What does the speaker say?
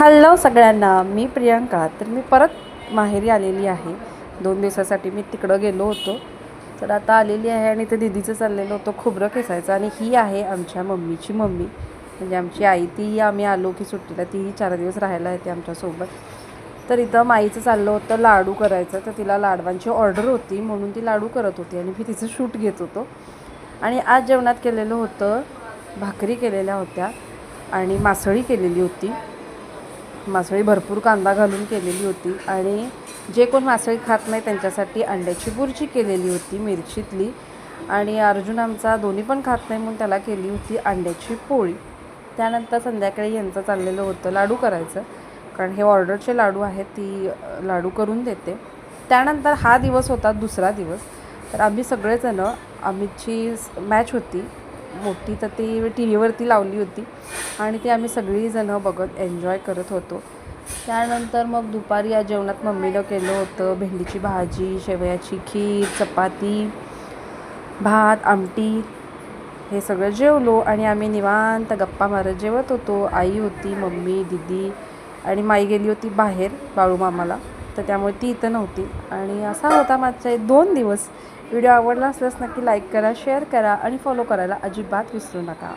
Hello सगळ्यांना, मी प्रियांका. तर मी परत माहेरी आलेली आहे. 2 दिवसासाठी मी तिकडं गेलो होतो. तर आता आलेली आहे आणि ते दीदीचं चाललेलं होतं खोबरं खेचायचं. आणि ही आहे आमच्या मम्मीची मम्मी, म्हणजे आमची आई. ती आम्ही आलो की सुट्टीला तीही 4 दिवस राहायला येते आमच्यासोबत. तर इथं माईचं चाललं होतं लाडू करायचं. तर तिला लाडवांची ऑर्डर होती म्हणून ती लाडू करत होती आणि मी तिचं शूट घेत होतो. आणि आज जेवणात केलेलं होतं, भाकरी केलेल्या होत्या आणि मासळी केलेली होती. मासळी भरपूर कांदा घालून केलेली होती. आणि जे कोण मासळी खात नाही त्यांच्यासाठी अंड्याची बुर्जी केलेली होती मिरचीतली. आणि अर्जुन आमचा दोन्ही पण खात नाही म्हणून त्याला केली होती अंड्याची पोळी. त्यानंतर संध्याकाळी यांचं चाललेलं होतं लाडू करायचं, कारण हे ऑर्डरचे लाडू आहेत, ती लाडू करून देते. त्यानंतर हा दिवस होता दुसरा दिवस. तर आम्ही सगळेजणं, आमची मॅच होती मोठी, तर ती टी व्हीवरती लावली होती आणि ती आम्ही सगळीजणं बघत एन्जॉय करत होतो. त्यानंतर मग दुपारी या जेवणात मम्मीनं केलं होतं भेंडीची भाजी, शेवयाची खीर, चपाती, भात, आमटी. हे सगळं जेवलो आणि आम्ही निवांत गप्पा मारत जेवत होतो. आई होती, मम्मी, दीदी आणि माई गेली होती बाहेर बाळूमामाला, तर त्यामुळे ती इथं नव्हती. आणि असा होता माझा 2 दिवस. व्हिडिओ आवडला असल्यास नक्की लाईक करा, शेअर करा आणि फॉलो करायला अजिबात विसरू नका.